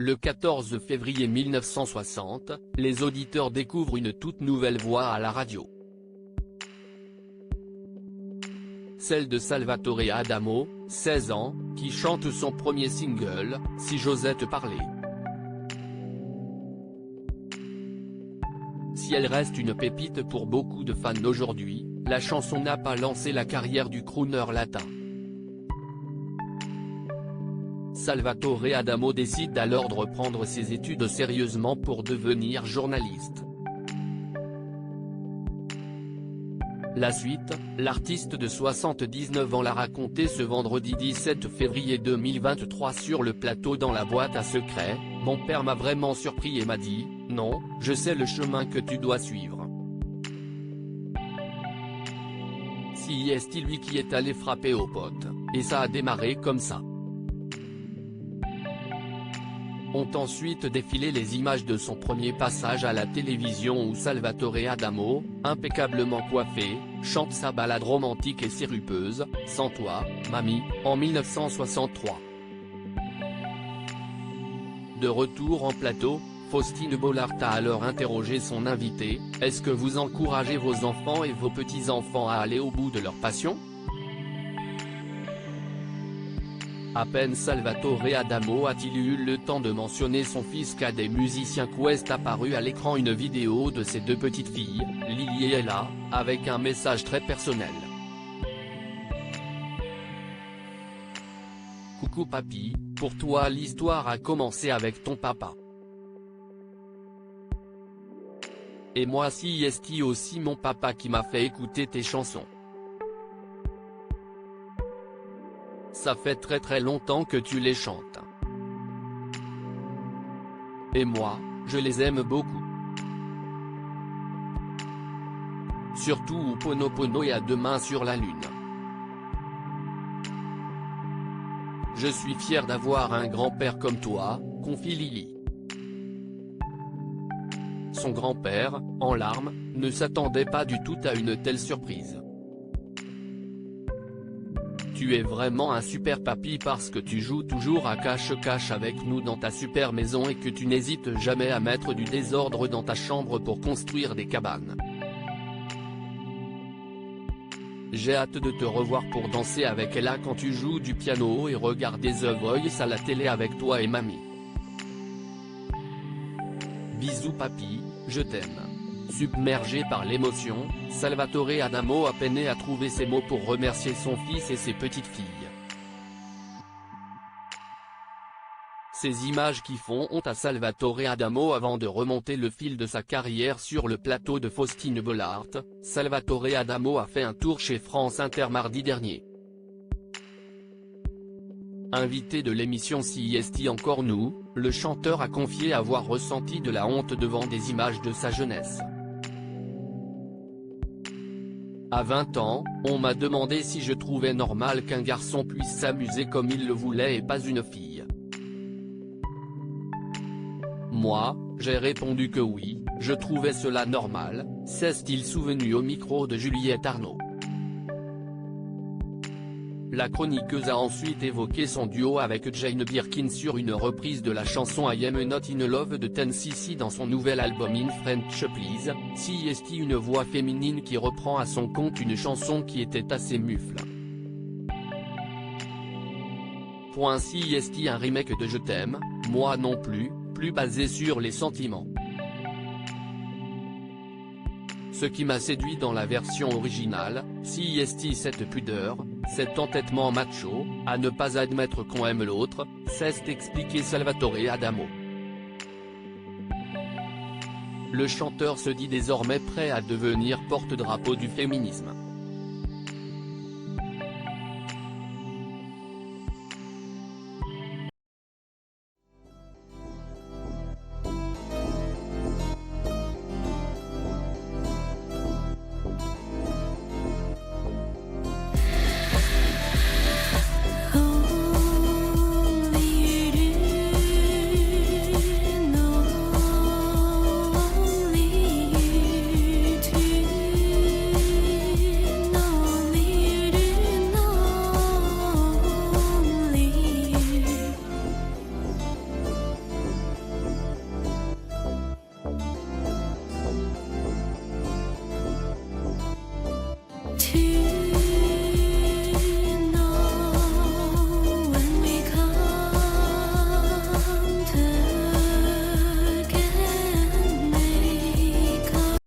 Le 14 février 1960, les auditeurs découvrent une toute nouvelle voix à la radio. Celle de Salvatore Adamo, 16 ans, qui chante son premier single, « Si j'osais te parler ». Si elle reste une pépite pour beaucoup de fans d'aujourd'hui, la chanson n'a pas lancé la carrière du crooner latin. Salvatore Adamo décide alors de reprendre ses études sérieusement pour devenir journaliste. La suite, l'artiste de 79 ans l'a raconté ce vendredi 17 février 2023 sur le plateau dans la boîte à secrets. « Mon père m'a vraiment surpris et m'a dit, non, je sais le chemin que tu dois suivre. Si est lui qui est allé frapper aux potes, et ça a démarré comme ça. » Ont ensuite défilé les images de son premier passage à la télévision où Salvatore Adamo, impeccablement coiffé, chante sa ballade romantique et sirupeuse, « Sans toi, mamie », en 1963. De retour en plateau, Faustine Bollard a alors interrogé son invité, « Est-ce que vous encouragez vos enfants et vos petits-enfants à aller au bout de leur passion ? » À peine Salvatore Adamo a-t-il eu le temps de mentionner son fils cadet musicien qu'est apparu à l'écran une vidéo de ses deux petites filles, Lily et Ella, avec un message très personnel. Coucou papy, pour toi l'histoire a commencé avec ton papa. Et moi si est aussi mon papa qui m'a fait écouter tes chansons. Ça fait très longtemps que tu les chantes. Et moi, je les aime beaucoup. Surtout Ho'oponopono et à demain sur la lune. Je suis fier d'avoir un grand-père comme toi, confie Lily. Son grand-père, en larmes, ne s'attendait pas du tout à une telle surprise. Tu es vraiment un super papy parce que tu joues toujours à cache-cache avec nous dans ta super maison et que tu n'hésites jamais à mettre du désordre dans ta chambre pour construire des cabanes. J'ai hâte de te revoir pour danser avec Ella quand tu joues du piano et regarder The Voice à la télé avec toi et mamie. Bisous papy, je t'aime. Submergé par l'émotion, Salvatore Adamo a peiné à trouver ses mots pour remercier son fils et ses petites filles. Ces images qui font honte à Salvatore Adamo avant de remonter le fil de sa carrière sur le plateau de Faustine Bollard, Salvatore Adamo a fait un tour chez France Inter mardi dernier. Invité de l'émission Si est encore nous, le chanteur a confié avoir ressenti de la honte devant des images de sa jeunesse. À 20 ans, on m'a demandé si je trouvais normal qu'un garçon puisse s'amuser comme il le voulait et pas une fille. Moi, j'ai répondu que oui, je trouvais cela normal, s'est-il souvenu au micro de Juliette Arnaud. La chroniqueuse a ensuite évoqué son duo avec Jane Birkin sur une reprise de la chanson I Am Not In Love de 10cc dans son nouvel album In French Please, Si est une voix féminine qui reprend à son compte une chanson qui était assez mufle. Si est un remake de Je t'aime, moi non plus, plus basé sur les sentiments. Ce qui m'a séduit dans la version originale, si est cette pudeur, cet entêtement macho, à ne pas admettre qu'on aime l'autre, s'est expliqué Salvatore Adamo. Le chanteur se dit désormais prêt à devenir porte-drapeau du féminisme.